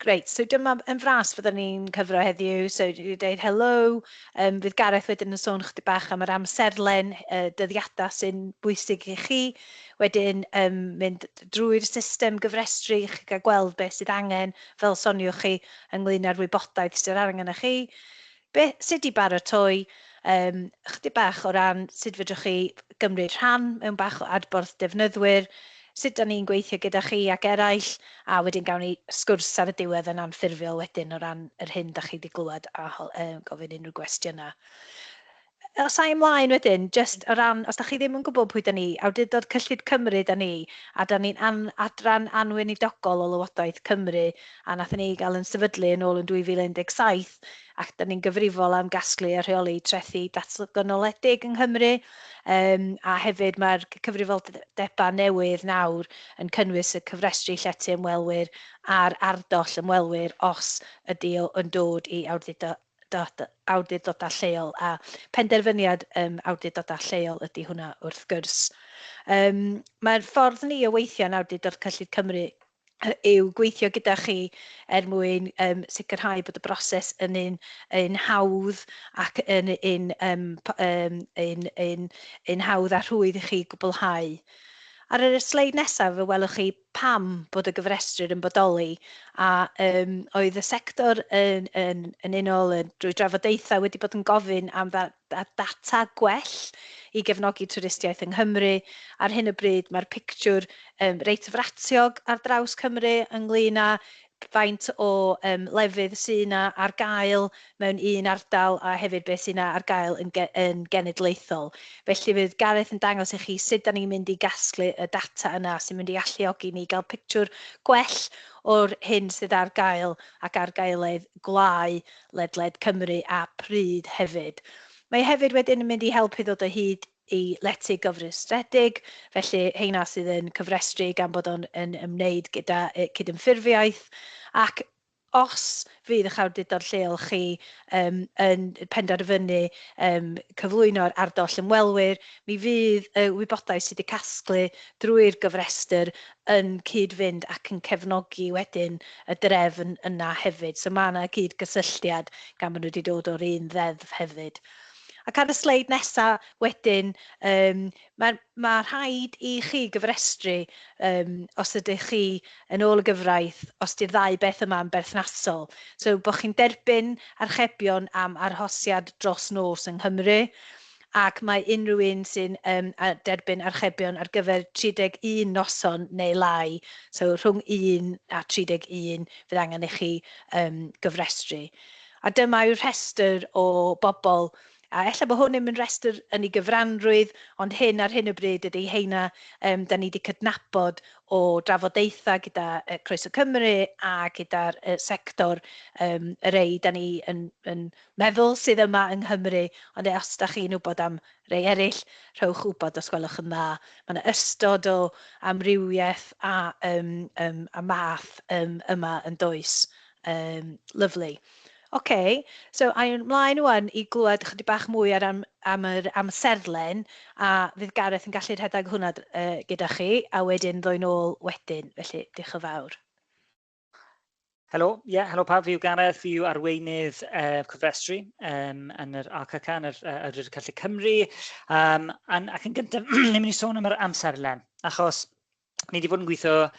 Great, so dyma yn fras fyddwn ni'n cyfro heddiw, so dwi'n dweud hello, fydd Gareth wedyn yn sôn chydig bach am yr amserlen, dyddiadau sy'n bwysig i chi, wedyn mynd drwy'r system gyfrestru i chi gael gweld beth sydd angen, fel soniwch chi ynglyn â'r wybodaeth sydd angen i chi, sut i baratoi, chydig bach o ran sut fedrwch chi gymryd rhan mewn bach o adborth defnyddwyr, sut da ni'n gweithio gyda chi ac eraill, a wedyn gawn ni sgwrs ar y diwedd yn anffurfiol wedyn o ran yr hyn da chi wedi glywed a gofyn unrhyw gwestiynau. Os ai ymlaen wedyn, just o ran, os da chi ddim yn gwybod pwy da ni, awdurdod cyllid Cymru da ni, a da ni'n adran anwynidogol o Lywodraeth Cymru, a nathon ni gael yn sefydlu yn ôl yn 2017, ac da ni'n gyfrifol am gasglu a rheoli trethu datganoledig yng Nghymru, a hefyd mae'r cyfrifoldebau newydd nawr yn cynnwys y cofrestru llety ymwelwyr a'r ardoll ymwelwyr os ydy yn dod i awdurdodau lleol, a penderfyniad awdurdodau lleol ydy hwnna wrth gwrs. Mae'r ffordd ni o weithio yn awdurdod cyllid Cymru yw gweithio gyda chi mwyn sicrhau bod y broses yn un hawdd ac yn hawdd a rhwydd i chi gwblhau. Ar y sleid nesaf, fe welwch chi pam bod y gyfrestrwr yn bodoli, a oedd y sector yn unol drwy drafodaethau wedi bod yn gofyn am data gwell i gefnogi twristiaeth yng Nghymru. Ar hyn o bryd mae'r pictiwr reit fratiog ar draws Cymru ynglyn â faint o lefydd sy'n yna ar gael mewn un ardal a hefyd beth sy'n yna ar gael yn genedlaethol. Felly fydd Gareth yn dangos i chi sut da ni'n mynd i gasglu y data yna sy'n mynd i alluogi ni gael pictiwr gwell o'r hyn sydd ar gael ac ar gaeledd gwlau ledled Cymru a pryd hefyd. Mae hefyd wedyn yn mynd i helpu ddod o hyd i llety gyfrestredig, felly heina sydd yn cyfrestru gan bod o'n ymwneud gyda cydymffurfiaeth, ac os fydd eich awdurdod lleol chi yn penderfynu cyflwyno'r ardoll ymwelwyr, mi fydd y wybodaeth sydd wedi casglu drwy'r gyfrestr yn cyd-fynd ac yn cefnogi wedyn y drefn yna hefyd. So mae yna cyd-gysylltiad gan bod nhw wedi dod o'r un ddeddf hefyd. Ac ar y sleid nesaf wedyn, mae rhaid i chi gyfrestru os ydych chi yn ôl y gyfraith, os di'r ddau beth yma yn berthnasol. So, bod chi'n derbyn archebion am arhosiad dros nos yng Nghymru, ac mae unrhyw un sy'n derbyn archebion ar gyfer 31 noson neu lai, so rhwng 1 a 31 fydd angen i chi gyfrestru. A dyma yw'r rhestr o bobl, a ella bod hwn ddim yn rhestr yn ei gyfranrwydd, ond hyn ar hyn o bryd ydy heina da ni wedi cydnabod o drafodaethau gyda Croeso Cymru a gyda'r sector y rei da ni yn meddwl sydd yma yng Nghymru, ond os da chi'n wybod am rei eraill, rhowch wybod os gwelwch yn dda. Mae yna ystod o amrywiaeth a math yma yn does. Lovely. OK, so a'n ymlaen wan i glywed chydig bach mwy am yr amserlen, a fydd Gareth yn gallu rhedeg hwnna gyda chi, a wedyn ddwy nôl wedyn, felly diolch yn fawr. Helo, helo pawb, fi yw Gareth, fi yw arweinydd cofrestru yn yr ACC, yn yr Cyllid Cymru, ac yn gyntaf, ni'n mynd i sôn am yr amserlen, achos ni wedi bod yn gweithio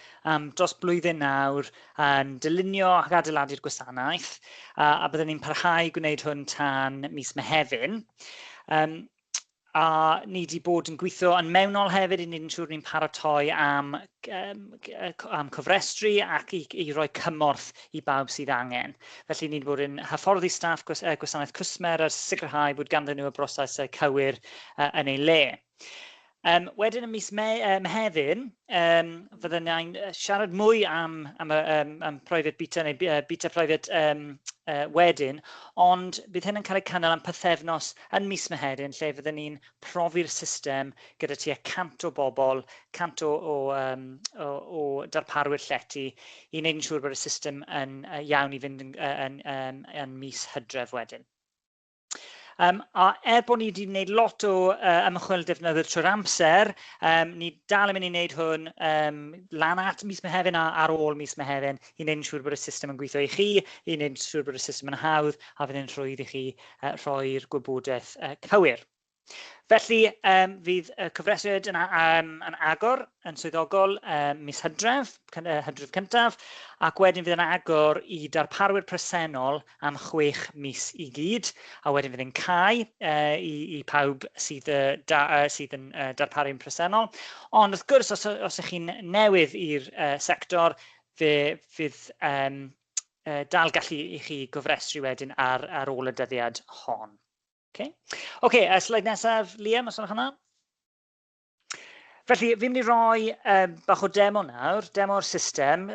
dros blwyddyn nawr yn dylunio ac adeiladu'r gwasanaeth, a byddwn ni'n parhau gwneud hwn tan mis Mehefin. A ni wedi bod yn gweithio yn mewnol hefyd i wneud yn siŵr ni'n paratoi am cofrestru ac i roi cymorth i bawb sydd angen. Felly ni wedi bod yn hyfforddi staff gwasanaeth cwsmer a sicrhau bod ganddyn nhw y brosesau cywir yn ei le. Wedyn y mis Mehefin, fyddwn ni'n siarad mwy am private beta neu beta private wedyn, ond bydd hyn yn cael ei cynnal am pythefnos yn mis Mehefin, lle fyddwn ni'n profi'r system gyda tua 100 o bobl, 100 o darparwyr llety, i wneud yn siŵr bod y system yn iawn i fynd yn mis Hydref wedyn. A bod ni wedi gwneud lot o ymchwil defnyddio trwy'r amser, ni dal yn mynd i wneud hwn lan at mis Mehefin a ar ôl mis Mehefin i wneud yn siŵr bod y system yn gweithio i chi, i wneud yn siŵr bod y system yn hawdd a fydd yn rhwydd i chi rhoi'r gwybodaeth cywir. Felly, fydd y cyfrestriad yn agor yn swyddogol mis Hydref cyntaf, ac wedyn fydd yn agor i darparwyr presennol am 6 mis i gyd, a wedyn fydd yn cau i pawb sydd yn darparu'n presennol. Ond wrth gwrs, os ych chi'n newydd i'r sector, fydd dal gallu i chi gofrestru wedyn ar ôl y dyddiad hon. OK, sleid nesaf, Liam, os ydych hwnna? Felly, fi'n mynd i roi bach o demo nawr, demo o'r system,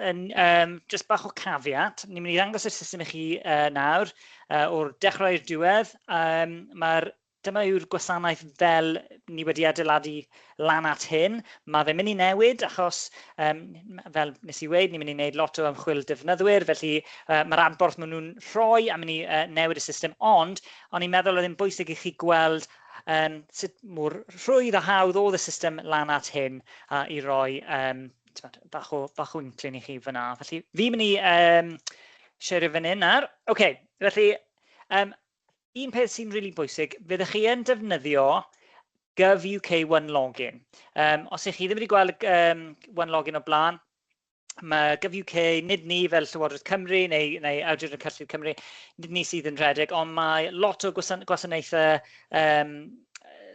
just bach o caveat. Ni'n mynd i ddangos y system i chi nawr o'r dechrau i'r diwedd. Dyma yw'r gwasanaeth fel ni wedi adeiladu lan at hyn. Mae fe'n mynd i newid achos, fel nes i weid, ni'n mynd i wneud lot o ymchwil defnyddwyr, felly mae'r adborth maen nhw'n rhoi am mynd i newid y system, ond o'n i'n meddwl oedd yn bwysig i chi gweld sut mor rhwydd a hawdd oedd y system lan at hyn i roi bach o inclyn i chi fyna. Felly fi'n mynd i siario fan hyn nawr. OK, felly un peth sy'n rili bwysig, fyddwch chi yn defnyddio GovUK One Login. Os ych chi ddim wedi gweld One Login o blaen, mae GovUK, nid ni fel Llywodraeth Cymru neu Awdurdod Cyllid Cymru, nid ni sydd yn rhedeg, ond mae lot o gwasanaethau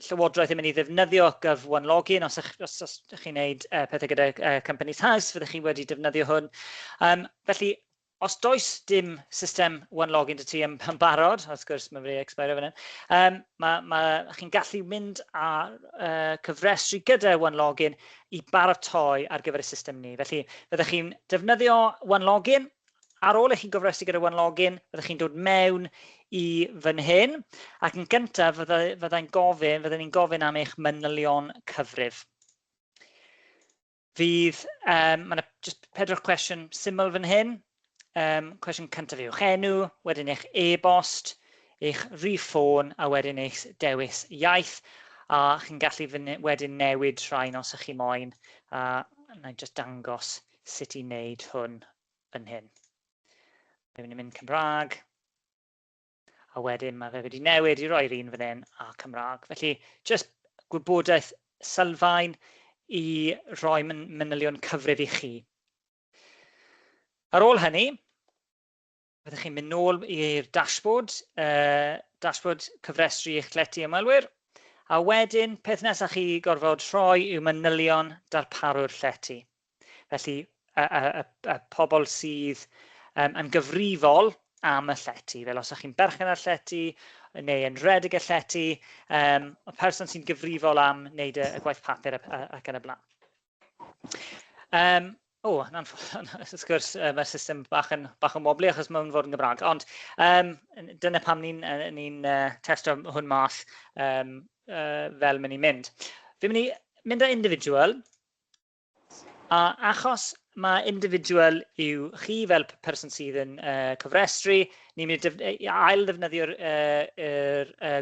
Llywodraeth yn mynd i ddefnyddio Gov One Login. Os ych chi'n gwneud pethau gyda Companies House, fyddwch chi wedi defnyddio hwn. Felly, os does dim system One Login dy ti yn barod, wrth gwrs mae'n wedi expirio fan hyn, chi'n gallu mynd a cyfrestru gyda One Login i baratoi ar gyfer y system ni. Felly, fyddwch chi'n defnyddio One Login. Ar ôl i chi gyfrestru gyda One Login, fyddwch chi'n dod mewn i fan hyn, ac yn gyntaf fyddai'n gofyn am eich manylion cyfrif. Fydd, mae just 4 cwestiwn syml fan hyn. Cwestiwn cyntaf yw'ch enw, wedyn eich e-bost, eich rhif ffôn, a wedyn eich dewis iaith. A chi'n gallu wedyn newid rhain os ych chi moyn. Na i just dangos sut i wneud hwn yn hyn. Mae'n mynd Cymraeg. A wedyn mae fe wedi newid i roi'r un fan hyn a Cymraeg. Felly, just gwybodaeth sylfaen i roi manylion cyfrif i chi. Ar ôl hynny, fyddwch chi'n mynd nôl i'r dashboard, dashboard cyfrestru eich llety ymwelwyr, a wedyn peth nesaf chi gorfod rhoi yw manylion darparwyr llety. Felly, y pobl sydd yn gyfrifol am y llety, fel os ych chi'n berchen ar llety neu yn rhedeg y llety, y person sy'n gyfrifol am wneud y gwaith papur ac yn y blaen. Wrth gwrs, mae'r system bach yn wobli achos mae'n fod yn Gymraeg, ond dyna pam ni'n testio hwn mas fel mynd i mynd. Fi'n mynd i mynd â individual, a achos mae individual yw chi fel person sydd yn cyfrestru, ni'n mynd i ail ddefnyddio'r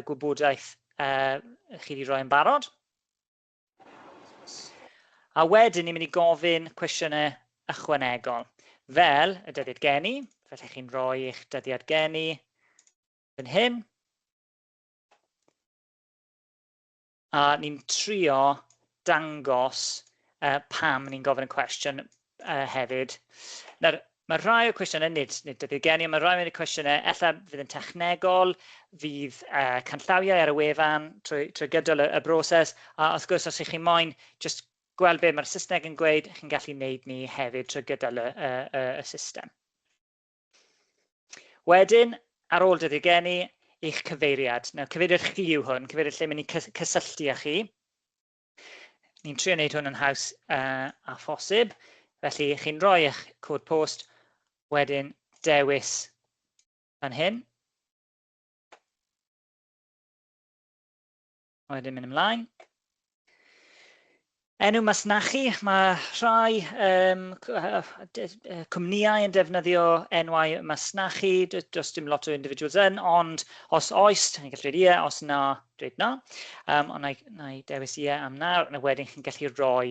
gwybodaeth chi wedi rhoi yn barod. A wedyn ni'n mynd i gofyn cwestiynau ychwanegol, fel y dyddiad geni, felly chi'n rhoi eich dyddiad geni fan hyn. A ni'n trio dangos pam ni'n gofyn y cwestiwn hefyd. Nawr, mae rhai o cwestiynau, nid dyddiad geni, mae rhai o'r cwestiynau ella fydd yn technegol, fydd canllawiau ar y wefan trwy gydol y broses, a wrth gwrs os ych chi'n moyn just gweld be mae'r Saesneg yn gweud, chi'n gallu wneud ni hefyd trwy gydol y system. Wedyn, ar ôl dyddiad geni, eich cyfeiriad. Nawr, cyfeiriad chi yw hwn, cyfeiriad lle mynd i cysylltu â chi. Ni'n trio wneud hwn yn haws a phosib. Felly, chi'n rhoi eich cod post, wedyn dewis fan hyn. Wedyn mynd ymlaen. Enw masnachu, mae rhai cwmnïau yn defnyddio enwau masnachu, does dim lot o individuals yn, ond os oes, chi'n gallu dweud ie, os na, dweud na. Ond na i dewis ie am nawr, a wedyn chi'n gallu rhoi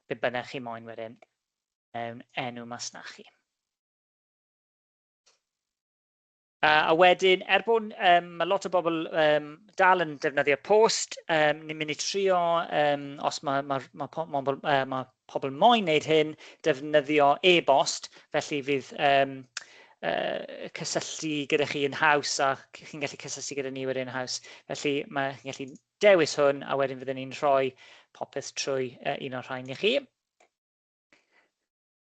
be bynnag chi moyn wedyn enw masnachu. A wedyn, bod mae lot o bobl dal yn defnyddio post, ni'n mynd i trio, os mae pobl moyn wneud hyn, defnyddio e-bost, felly fydd cysylltu gyda chi yn haws a chi'n gallu cysylltu gyda ni wedyn yn haws. Felly chi'n gallu dewis hwn a wedyn fyddwn ni'n rhoi popeth trwy un o'r rhain i chi.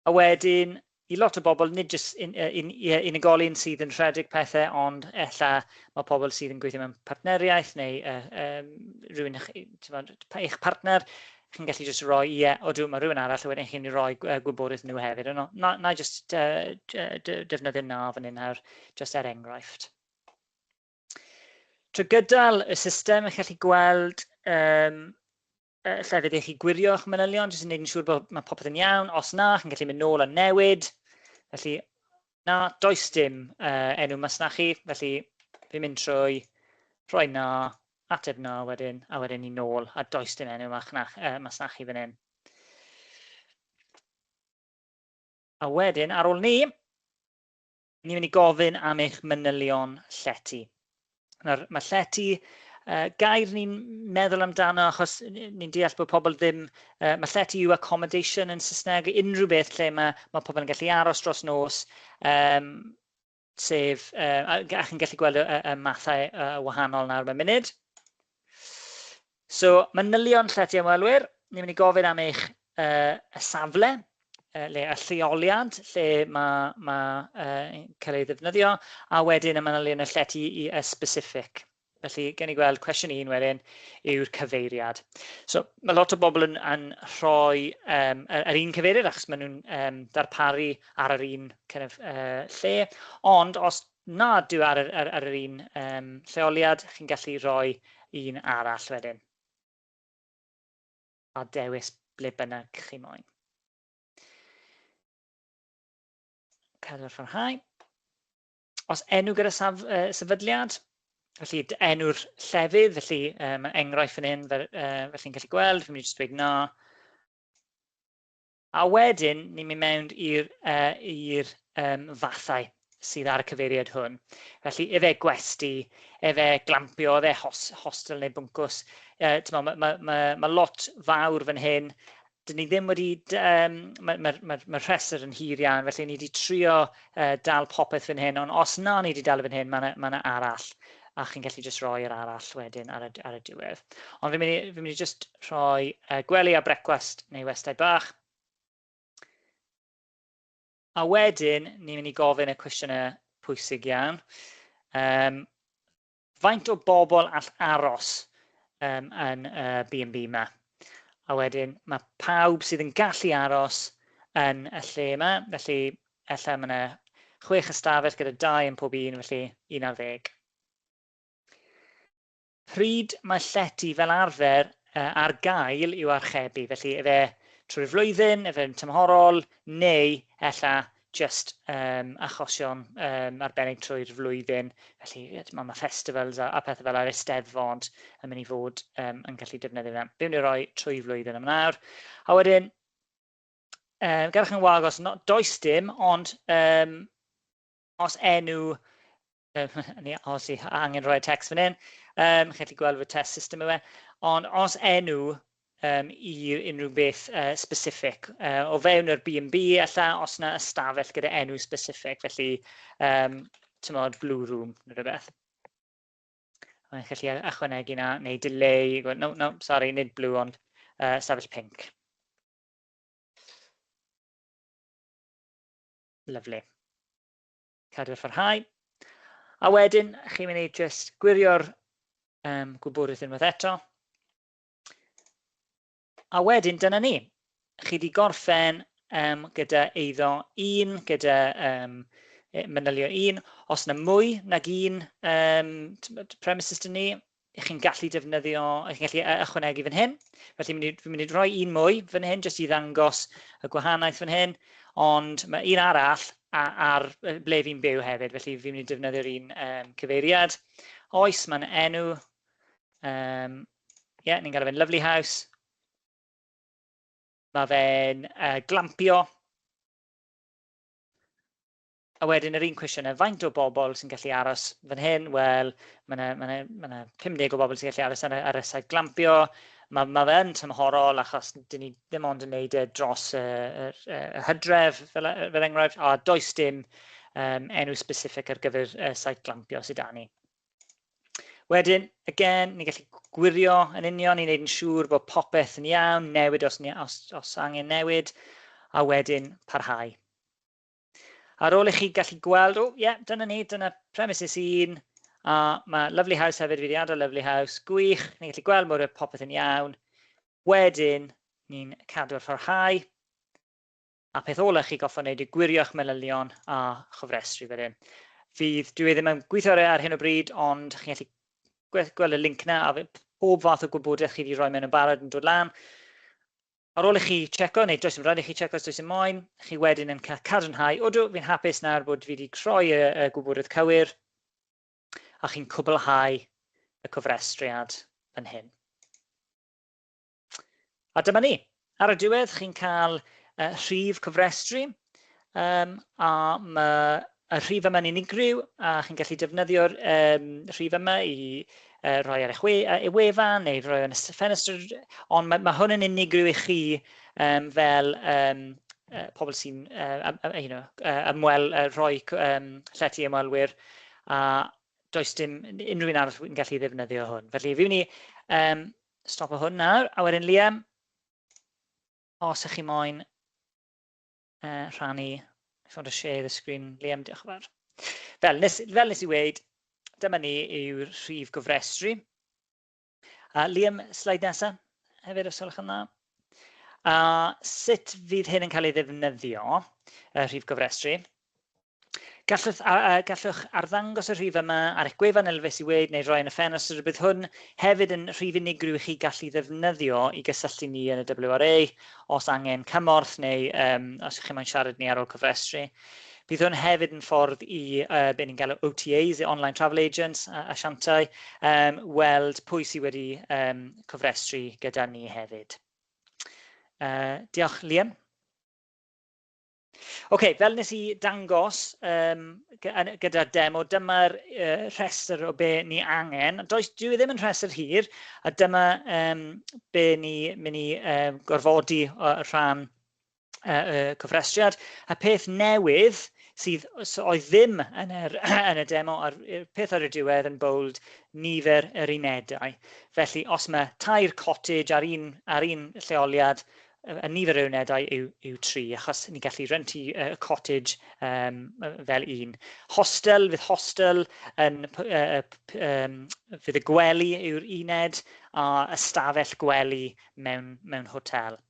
A wedyn, i lot o bobl, nid jyst unigolyn sydd yn rhedeg pethau, ond ella mae pobl sydd yn gweithio mewn partneriaeth neu rhywun eich partner, chi'n gallu jyst rhoi ie, mae rhywun arall, a wedyn chi'n rhoi gwybodaeth nhw hefyd. Na jyst defnyddio na fan hyn nawr, jyst enghraifft. Trwy gydol y system, chi'n gallu gweld llefydd i chi gwirio'ch manylion, jyst yn gwneud yn siŵr bod mae popeth yn iawn. Os na, chi'n gallu mynd nôl a newid. Felly, na, does dim enw masnachu. Felly, fi'n mynd trwy, rhoi na, ateb na wedyn, a wedyn ni nôl, a does dim enw masnachu fan hyn. A wedyn, ar ôl ni, ni'n mynd i gofyn am eich manylion llety. Mae llety gair ni'n meddwl amdano, achos ni'n deall bod pobl ddim, mae llety yw accommodation yn Saesneg, unrhyw beth lle mae pobl yn gallu aros dros nos, sef, a chi'n gallu gweld y mathau wahanol nawr mewn munud. So, manylion llety ymwelwyr, ni'n mynd i gofyn am eich y safle, y lleoliad, lle mae cael ei ddefnyddio, a wedyn y manylion y llety y specific. Felly, gen i gweld cwestiwn 1 wedyn yw'r cyfeiriad. So, mae lot o bobl yn rhoi yr un cyfeiriad, achos maen nhw'n darparu ar yr un lle, ond os nad yw ar yr un lleoliad, chi'n gallu rhoi un arall wedyn. A dewis ble bynnag chi moyn. Cadw'r pharhau. Os enw gyda sefydliad, felly enw'r llefydd, felly mae enghraifft fan hyn, felly'n gallu gweld, fi'n mynd i jyst dweud na. A wedyn, ni'n mynd mewn i'r fathau sydd ar y cyfeiriad hwn. Felly, efe gwesti, efe glampio, efe hostel neu bwncws. Mae lot fawr fan hyn. Dyn ni ddim wedi, mae'r rhestr yn hir iawn, felly ni wedi trio dal popeth fan hyn, ond os na ni wedi dal fan hyn, mae yna arall. A chi'n gallu jyst rhoi yr arall wedyn ar y diwedd. Ond fi'n mynd i jyst rhoi gwely a brecwast neu westau bach. A wedyn, ni'n mynd i gofyn y cwestiynau pwysig iawn. Faint o bobl all aros yn B&B yma? A wedyn, mae pawb sydd yn gallu aros yn y lle yma. Felly, ella mae yna 6 ystafell gyda 2 yn pob un, felly 11. Pryd mae llety fel arfer ar gael i'w archebu, felly efe trwy'r flwyddyn, efe tymhorol, neu ella just achosion arbennig trwy'r flwyddyn. Felly mae festivals a pethau fel ar Eisteddfod yn mynd i fod yn gallu defnyddio fe. Fi'n mynd i roi trwy flwyddyn am nawr. A wedyn, gadwch yn wag os does dim, ond os enw, os i angen rhoi text fan hyn, chi'n gallu gweld fy test system yma, ond os enw i unrhyw beth specific, o fewn yr B&B, ella os yna ystafell gyda enw specific, felly, tymod, blue room, neu rhywbeth. Chi'n gallu ychwanegu na, neu delay, no, sorry, nid blue, ond ystafell pink. Lovely. Cadw'r pharhau. A wedyn, chi'n mynd i just gwirio'r gwybodaeth unwaith eto. A wedyn, dyna ni. Chi wedi gorffen gyda eiddo 1, gyda manylio 1. Os yna mwy nag un premises dyn ni, chi'n gallu defnyddio, chi'n gallu ychwanegu fan hyn. Felly fi'n mynd i roi un mwy fan hyn, jyst i ddangos y gwahaniaeth fan hyn, ond mae un arall ar ble fi'n byw hefyd, felly fi'n mynd i defnyddio'r un cyfeiriad. Oes, mae'n enw, ni'n galw fe'n Lovely House. Mae fe'n glampio. A wedyn yr un cwestiwn, faint o bobl sy'n gallu aros fan hyn? Wel, mae yna 50 o bobl sy'n gallu aros ar y site glampio. Mae fe yn tymhorol achos dyn ni ddim ond yn neud dros y hydref fel enghraifft, a does dim enw specific ar gyfer site glampio sydd â ni. Wedyn, again, ni'n gallu gwirio yn union i wneud yn siŵr bod popeth yn iawn, newid os angen newid, a wedyn parhau. Ar ôl i chi gallu gweld, dyna premises 1, a mae Lovely House hefyd, fi wedi adael Lovely House, gwych, ni'n gallu gweld bod y popeth yn iawn. Wedyn, ni'n cadw'r parhau, a peth ola chi goffa wneud i gwirio'ch manylion a chofrestru wedyn. Dwi ddim yn gweithio ar hyn o bryd, ond chi'n gallu gweld y link na, a pob fath o gwybodaeth chi wedi rhoi mewn yn barod yn dod lan. Ar ôl i chi checo, neu does dim rhaid i chi checo os does dim moyn, chi wedyn yn cadarnhau, odw, fi'n hapus nawr bod fi wedi croi y gwybodaeth cywir, a chi'n cwblhau y cofrestriad yn hyn. A dyma ni. Ar y diwedd, chi'n cael rhif cofrestru, a mae y rhif yma'n unigryw, a chi'n gallu defnyddio'r rhif yma i rhoi ar eich wefan neu rhoi yn y ffenestr, ond mae hwn yn unigryw i chi fel pobl sy'n rhoi llety ymwelwyr, a does dim unrhyw un arall yn gallu ddefnyddio hwn. Felly fi'n mynd i stopo hwn nawr, a wedyn Liam, os ych chi moyn rhannu, if you want to share the screen, Liam, diolch yn fawr. Fel nes i weid, dyma ni yw'r rhif gofrestru. Liam, sleid nesaf, hefyd os gwelwch yn dda. Sut fydd hyn yn cael ei ddefnyddio, y rhif gofrestru? Gallwch arddangos y rhif yma ar eich gwefan elfus i weid neu roi yn y ffenestr. Bydd hwn hefyd yn rhif unigryw i chi gallu ddefnyddio i gysylltu ni yn y WRA os angen cymorth neu os ych chi moyn siarad ni ar ôl cofrestru. Bydd hwn hefyd yn ffordd i be ni'n galw OTAs, Online Travel Agents, asiantau, weld pwy sydd wedi cofrestru gyda ni hefyd. Diolch, Liam. Fel nes i dangos gyda demo, dyma'r rhestr o be ni angen. Dwi ddim yn rhestr hir, a dyma be ni mynd i gorfodi rhan y cofrestriad. A peth newydd sydd oedd ddim yn y demo, peth ar y diwedd yn bold, nifer yr unedau. Felly, os mae tair cottage ar un lleoliad, y nifer o unedau yw 3, achos ni'n gallu rentu y cottage fel un. Hostel, fydd hostel, fydd y gwely yw'r uned, a ystafell gwely mewn hotel.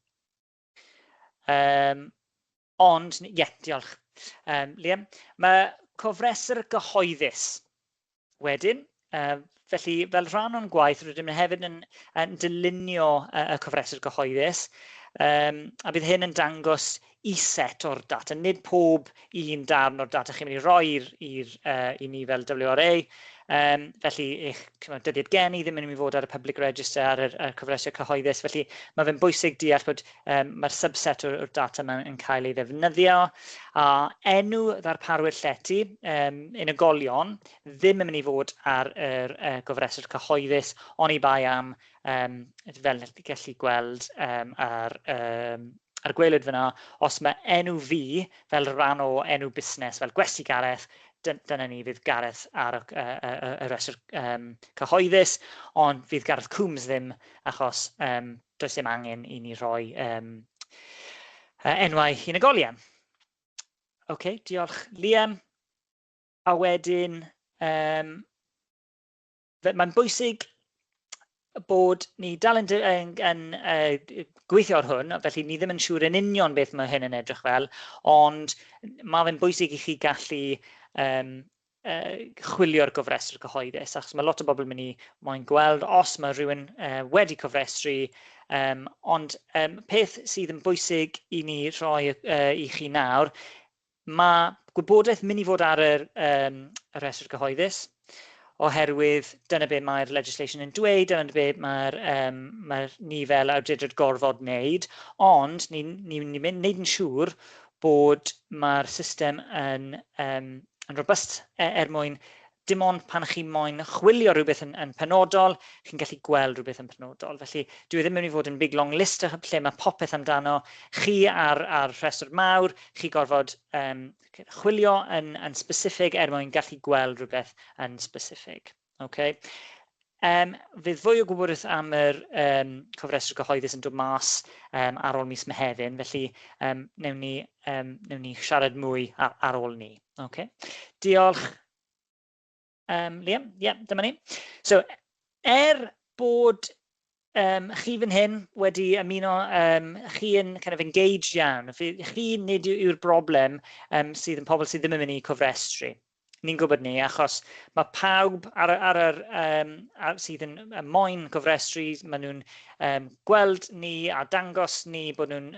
Diolch. Liam, mae cofrestr gyhoeddus wedyn, felly fel rhan o'n gwaith, rydym hefyd yn dylunio y cofrestr gyhoeddus, a bydd hyn yn dangos set o'r data, nid pob un darn o'r data chi'n mynd i roi i ni fel WRA. Felly, eich dyddiad geni ddim yn mynd i fod ar y Public Register ar y cofrestr cyhoeddus. Felly, mae fe'n bwysig deall bod mae'r subset o'r data yma yn cael ei ddefnyddio. A enw ddarparwyr llety, unigolion, ddim yn mynd i fod ar y cofrestr cyhoeddus, ond i bai am, fel gallu gweld ar gwelyd fyna, os mae enw fi fel rhan o enw busnes, fel gwesti Gareth, dyna ni fydd Gareth ar y rhestr cyhoeddus, ond fydd Gareth Coombs ddim, achos does ddim angen i ni roi enwau unigolion. Diolch Liam. A wedyn, mae'n bwysig bod ni dal yn gweithio ar hwn, felly ni ddim yn siŵr yn union beth mae hyn yn edrych fel, ond mae fe'n bwysig i chi gallu chwilio'r gofrestr cyhoeddus, achos mae lot o bobl yn mynd i moyn gweld os mae rhywun wedi cofrestru, ond peth sydd yn bwysig i ni rhoi i chi nawr, mae gwybodaeth mynd i fod ar y rhestr cyhoeddus, oherwydd dyna be mae'r legislation yn dweud, dyna be mae'r ni fel awdurdod gorfod wneud, ond ni'n wneud yn siŵr bod mae'r system yn robust mwyn dim ond pan chi moyn chwilio rhywbeth yn penodol, chi'n gallu gweld rhywbeth yn penodol. Felly, dwi ddim yn mynd i fod yn big long list lle mae popeth amdano chi ar rhestr mawr, chi gorfod chwilio yn specific mwyn gallu gweld rhywbeth yn specific. Okay? Fydd fwy o gwybodaeth am yr cofrestr cyhoeddus yn dod mas ar ôl mis Mehefin, felly newn ni siarad mwy ar ôl ni. Okay? Diolch. Liam, dyma ni. So, bod chi fan hyn wedi ymuno, chi yn kind of engaged iawn, chi nid yw'r broblem sydd yn pobl sydd ddim yn mynd i cofrestru. Ni'n gwybod ni, achos mae pawb sydd yn moyn cofrestru, maen nhw'n gweld ni a dangos ni bod nhw'n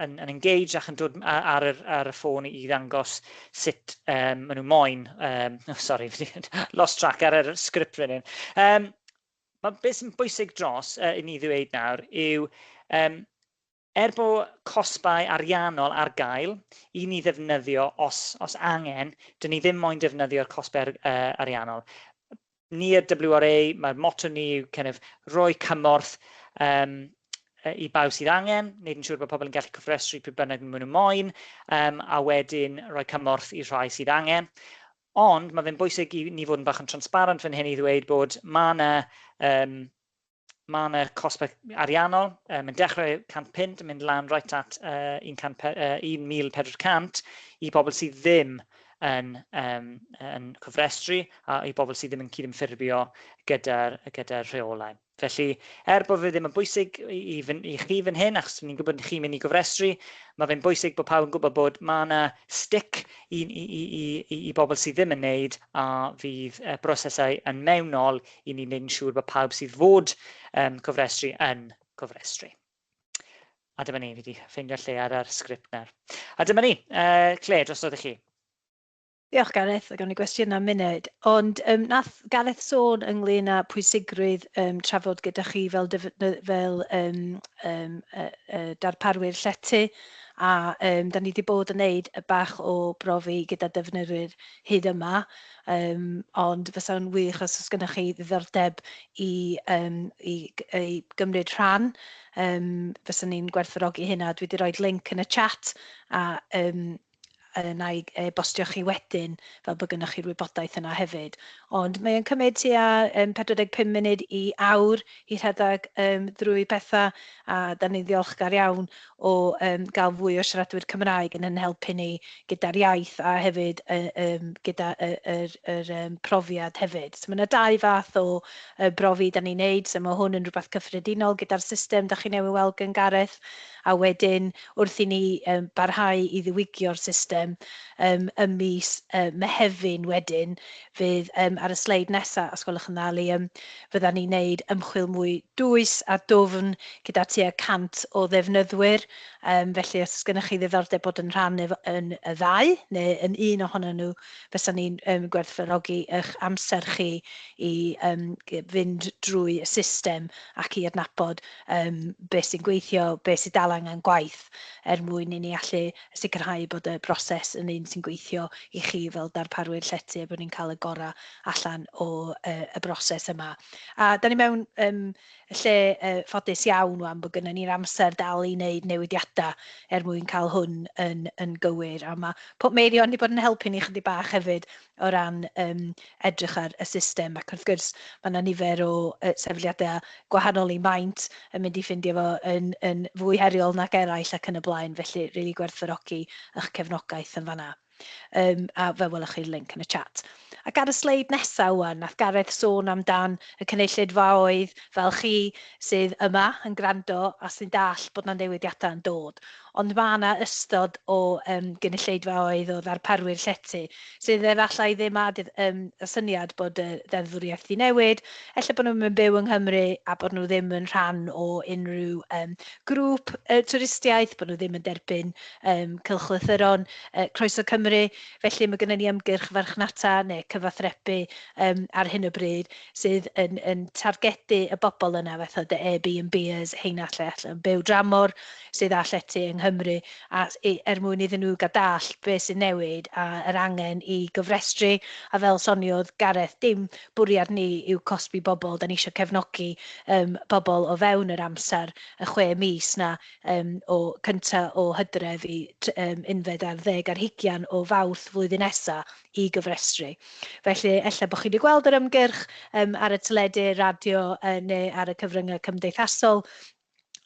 yn engaged ac yn dod ar y ffôn i ddangos sut maen nhw'n moyn. Sorry, lost track ar yr sgript fan hyn. Beth sy'n bwysig dros i ni ddweud nawr yw bod cosbau ariannol ar gael i ni ddefnyddio os angen, dyn ni ddim moyn defnyddio'r cosbau ariannol. Ni ar WRA, mae'r motto ni yw kind of rhoi cymorth i bawb sydd angen, wneud yn siŵr bod pobl yn gallu cofrestru pryd bynnag maen nhw moyn, a wedyn rhoi cymorth i rhai sydd angen. Ond mae fe'n bwysig i ni fod yn bach yn transparent fan hyn i ddweud bod mae cosbau ariannol yn dechrau 100 yn mynd lan reit at 1,400 i bobl sydd ddim yn cofrestru a i bobl sydd ddim yn cydymffurfio gyda'r rheolau. Felly, bod fe ddim yn bwysig i chi fan hyn, achos ni'n gwybod chi'n mynd i gofrestru, mae fe'n bwysig bod pawb yn gwybod bod mae yna stick i bobl sydd ddim yn wneud, a fydd brosesau yn mewnol i ni'n wneud yn siŵr bod pawb sydd fod cofrestru yn cofrestru. A dyma ni, fi wedi ffeindio lle ar yr sgript nawr. A dyma ni, Claire, drosodd i chi. Diolch Gareth, a gawn ni gwestiwn am munud. Ond nath Gareth sôn ynglyn â pwysigrwydd trafod gyda chi fel darparwyr llety, a da ni wedi bod yn wneud y bach o brofi gyda defnyddwyr hyd yma, ond fysa'n wych os oes gennych chi ddiddordeb i gymryd rhan. Fysa ni'n gwerthfawrogi hynna. Dwi wedi rhoi link yn y chat, a na i bostio chi wedyn fel bod gennych chi'r wybodaeth yna hefyd. Ond mae'n cymryd tua 45 munud i awr i rhedeg drwy pethau, a da ni'n ddiolchgar iawn o gael fwy o siaradwyr Cymraeg yn helpu ni gyda'r iaith a hefyd gyda yr profiad hefyd. So mae yna dau fath o brofi da ni'n neud, so mae hwn yn rhywbeth cyffredinol gyda'r system da chi newydd weld gan Gareth, a wedyn wrth i ni barhau i ddiwygio'r system ym mis Mehefin wedyn, fydd ar y sleid nesaf, os gwelwch yn dda, Liam, fydda ni'n neud ymchwil mwy dwys a dwfn gyda tua 100 o ddefnyddwyr. Felly, os gennych chi ddiddordeb bod yn rhan yn y ddau, neu yn un ohonyn nhw, fysa ni'n gwerthfawrogi eich amser chi i fynd drwy y system ac i adnabod beth sy'n gweithio, beth sy'n dal angen gwaith, mwyn i ni allu sicrhau bod y broses yn un sy'n gweithio i chi fel darparwyr llety, a bod ni'n cael y gorau allan o y broses yma. A da ni mewn lle ffodus iawn wan bod gennym ni'r amser dal i wneud newidiadau mwyn cael hwn yn gywir. A mae Pop Meirion wedi bod yn helpu ni chydig bach hefyd o ran edrych ar y system, ac wrth gwrs mae yna nifer o sefydliadau gwahanol i maint yn mynd i ffindio fo yn fwy heriol nag eraill ac yn y blaen, felly rili gwerthfawrogi eich cefnogaeth yn fanna. A fe welwch chi'r link yn y chat. Ac ar y sleid nesaf wan, nath Gareth sôn amdan y cynulleidfaoedd fel chi sydd yma yn gwrando a sy'n dall bod 'na newidiadau yn dod. ond mae yna ystod o gynulleidfaoedd o ddarparwyr llety, sydd efallai ddim â y syniad bod y ddeddfwriaeth wedi newid, ella bod nhw'n byw yng Nghymru a bod nhw ddim yn rhan o unrhyw grŵp twristiaeth, bod nhw ddim yn derbyn cylchlythyron Croeso Cymru, felly mae gennym ni ymgyrch farchnata neu cyfathrebu ar hyn o bryd sydd yn targedu y bobl yna fatha dy Airbnbers, heina lle allan byw dramor sydd â llety yng Nghymru a mwyn iddyn nhw gael dall beth sy'n newid a yr angen i gyfrestru a fel soniodd Gareth, dim bwriad ni yw cosbi bobl, da ni eisiau cefnogi bobl o fewn yr amser y 6 mis na o cynta o Hydref i unfed ar 10 o Fawrth flwyddyn nesaf i gyfrestru. Felly, ella bod chi wedi gweld yr ymgyrch ar y teledu, radio neu ar y cyfryngau cymdeithasol,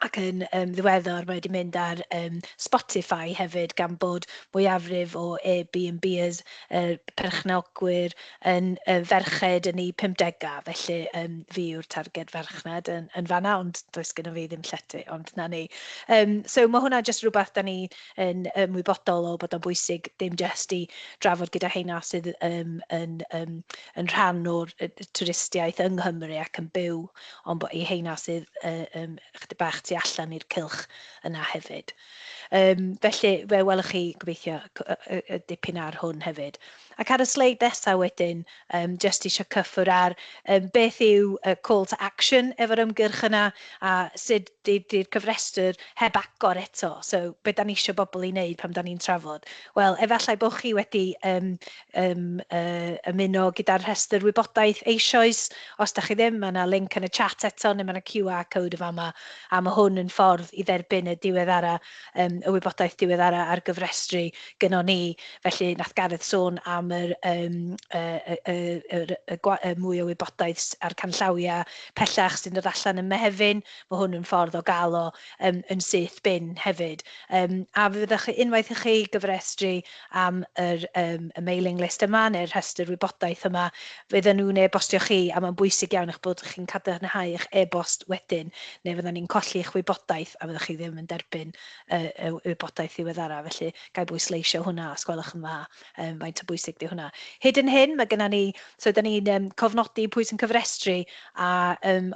ac yn ddiweddar mae wedi mynd ar Spotify hefyd gan bod mwyafrif o Airbnbers perchnogwyr yn ferched yn ei 50au, felly fi yw'r targed farchnad yn fanna, ond does gyda fi ddim llety, ond na ni. So mae hwnna jyst rhywbeth da ni yn ymwybodol o bod o'n bwysig dim jyst i drafod gyda heina sydd yn rhan o'r twristiaeth yng Nghymru ac yn byw, ond bod i heina sydd chydig bach tu allan i'r cylch yna hefyd. Felly, fe welwch chi gobeithio dipyn ar hwn hefyd. Ac ar y sleid nesaf wedyn, jyst eisiau cyffwr ar beth yw call to action efo'r ymgyrch yna a sut di'r cyfrestr heb agor eto. So, beth da ni eisiau bobl i wneud pam da ni'n trafod? Wel, efallai bod chi wedi ymuno gyda'r rhestr wybodaeth eisoes. Os da chi ddim, mae yna link yn y chat eto, neu mae yna QR code y fama, a mae hwn yn ffordd i dderbyn y diweddara, y wybodaeth diweddara ar gyfrestru gyno ni. Felly, nath Gareth sôn am mwy o wybodaeth ar canllawiau pellach sy'n dod allan yn Mehefin. Mae hwn yn ffordd o gael o yn syth bin hefyd. A fyddwch chi unwaith i chi gyfrestru am y mailing list yma neu'r rhestr wybodaeth yma, fydden nhw'n e-bostio chi a mae'n bwysig iawn eich bod chi'n cadarnhau eich e-bost wedyn, neu fydden ni'n colli eich wybodaeth a fyddwch chi ddim yn derbyn y wybodaeth ddiweddara. Felly, gai bwysleisio hwnna, os gwelwch yn dda, faint o bwysig di hwnna. Hyd yn hyn, mae gennym ni, so da ni'n cofnodi pwy sy'n cyfrestru a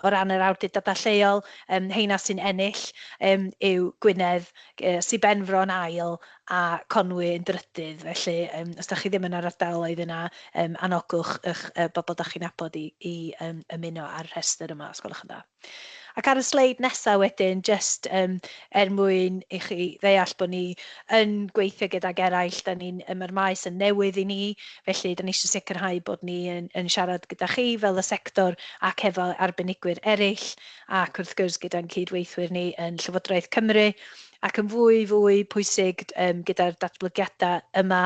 o ran yr awdurdodau lleol, heina sy'n ennill yw Gwynedd, Sir Benfro yn ail a Conwy yn drydydd. Felly, os da chi ddim yn ar ardaloedd yna, anogwch eich bobl da chi'n nabod i ymuno ar rhestr yma, os gwelwch yn dda. Ac ar y sleid nesaf wedyn, jyst mwyn i chi ddeall bod ni yn gweithio gydag eraill, mae'r maes yn newydd i ni, felly da ni eisiau sicrhau bod ni yn siarad gyda chi fel y sector ac efo arbenigwyr eraill, ac wrth gwrs gyda'n cydweithwyr ni yn Llywodraeth Cymru, ac yn fwy pwysig gyda'r datblygiadau yma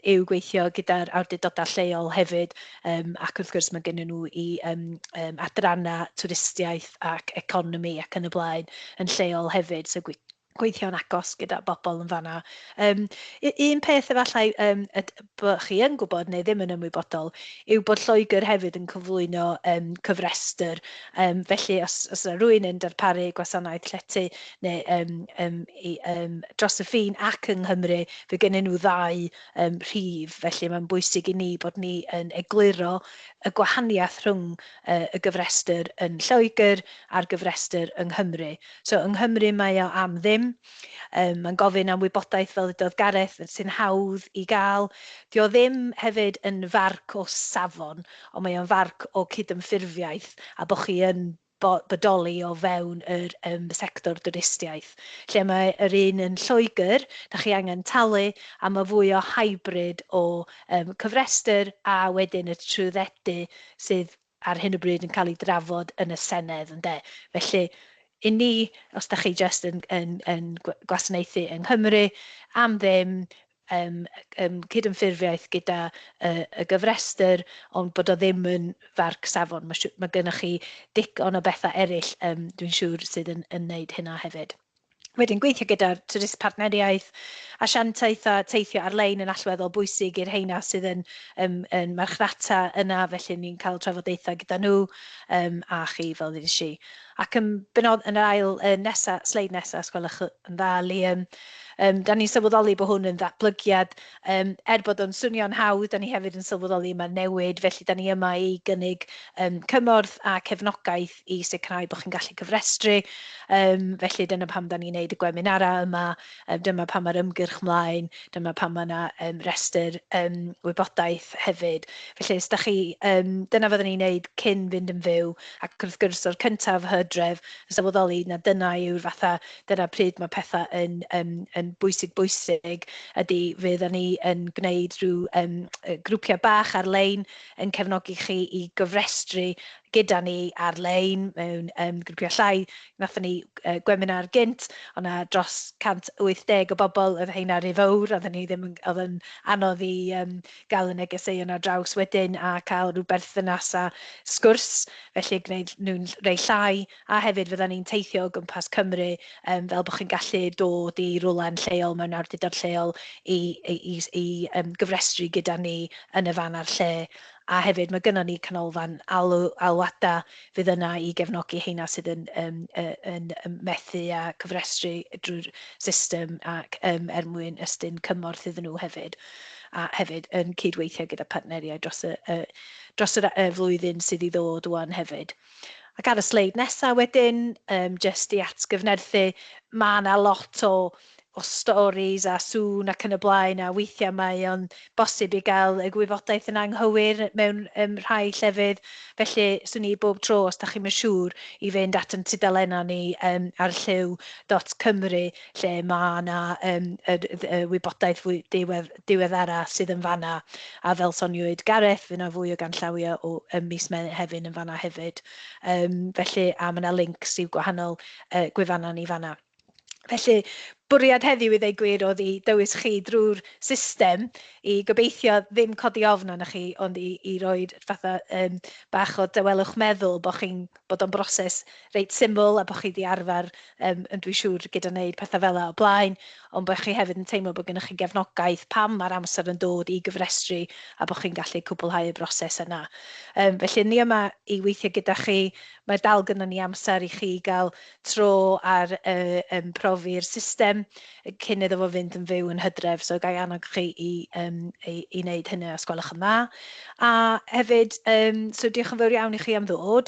yw gweithio gyda'r awdurdodau lleol hefyd, ac wrth gwrs mae gennym nhw i adrannau twristiaeth ac economi ac yn y blaen yn lleol hefyd, so gweithio'n agos gyda bobl yn fanna. Un peth efallai bod chi yn gwybod neu ddim yn ymwybodol yw bod Lloegr hefyd yn cyflwyno cyfrestr. Felly, os yna rhywun yn darparu gwasanaeth llety neu dros y ffin ac yng Nghymru, fe gennyn nhw 2 rhif. Felly, mae'n bwysig i ni bod ni yn egluro y gwahaniaeth rhwng y gyfrestr yn Lloegr a'r gyfrestr yng Nghymru. So, yng Nghymru mae o am ddim. Mae'n gofyn am wybodaeth fel ydoedd Gareth sy'n hawdd i gael. Dio ddim hefyd yn farc o safon, ond mae o'n farc o cydymffurfiaeth a bod chi yn bodoli o fewn yr sector dwristiaeth. Lle mae yr un yn Lloegr, da chi angen talu a mae fwy o hybrid o cyfrestr a wedyn y trwyddedu sydd ar hyn o bryd yn cael ei drafod yn y Senedd. Felly, i ni, os da chi jyst yn gwasanaethu yng Nghymru, am ddim cydymffurfiaeth gyda y gyfrestr, ond bod o ddim yn farc safon. Mae gennych chi digon o bethau eraill, dwi'n siŵr, sydd yn wneud hynna hefyd. Wedyn gweithio gyda'r partneriaeth, asiantaeth a teithio ar-lein yn allweddol bwysig i'r heina sydd yn marchnata yna, felly ni'n cael trafodaethau gyda nhw a chi fel ddys i. Ac yn yr ail sleid nesa, os gwelwch yn dda, Liam, da ni'n sylweddoli bod hwn yn ddatblygiad. Bod o'n swnio'n hawdd, da ni hefyd yn sylweddoli yma newid, felly da ni yma i gynnig cymorth a cefnogaeth i sicrhau bod chi'n gallu cyfrestru. Felly dyna pam da ni'n neud y Gweminar yma, dyma pam mae'r ymgyrch mlaen, dyma pam mae yna restr wybodaeth hefyd. Felly, os da chi, dyna fyddwn ni'n neud cyn fynd yn fyw, ac wrth gwrs o'r cyntaf Hydref, sylweddoli na dyna yw'r fatha, dyna pryd mae pethau yn bwysig ydy fydda ni yn gwneud rhyw grwpiau bach ar-lein yn cefnogi chi i gyfrestru gyda ni ar-lein mewn grwpiau llai. Nathon ni Gweminar gynt, o'na dros 180 o bobl, oedd heina rhy fawr, oedd yn anodd i gael y negeseuon ar draws wedyn a cael rhyw berthynas a sgwrs, felly gwneud nhw'n rei llai, a hefyd fydda ni'n teithio o gwmpas Cymru fel bod chi'n gallu dod i rwla'n lleol mewn awdurdod lleol i gyfrestru gyda ni yn y fan ar lle. A hefyd mae gynnon ni canolfan alwada fydd yna i gefnogi heina sydd yn methu a cyfrestru drwy'r system ac mwyn ystyn cymorth iddyn nhw hefyd. A hefyd yn cydweithio gyda partneriau dros y flwyddyn sydd i ddod wan hefyd. Ac ar y sleid nesaf wedyn, jyst i atgyfnerthu, mae yna lot o stories a sŵn ac yn y blaen, a weithiau mae o'n bosib i gael y gwybodaeth yn anghywir mewn rhai llefydd. Felly, swn i bob tro, os da chi'n siŵr, i fynd at yn tudalennau ni ar lliw.cymru, lle mae yna wybodaeth fwy diweddara sydd yn fanna. A fel soniwyd Gareth, fydd yna fwy o ganllawia o mis Mehefin yn fanna hefyd. Felly, a mae yna links i'w gwahanol gwefannau ni fanna. Felly, bwriad heddiw i ddweud gwir oedd i dywys chi drwy'r system i gobeithio ddim codi ofn arna chi, ond i roi fatha bach o dywelwch meddwl bod o'n broses reit syml a bod chi wedi arfer yn dwi'n siŵr gyda wneud pethau fel o blaen, ond bod chi hefyd yn teimlo bod gennych chi gefnogaeth pam mae'r amser yn dod i gyfrestru a bod chi'n gallu cwblhau y broses yna. Felly ni yma i weithio gyda chi, mae dal gyda ni amser i chi gael tro ar profi'r system cyn iddo fo fynd yn fyw yn Hydref, so gai annog chi i wneud hynny os gwelwch yn dda. A hefyd, so diolch yn fawr iawn i chi am ddod.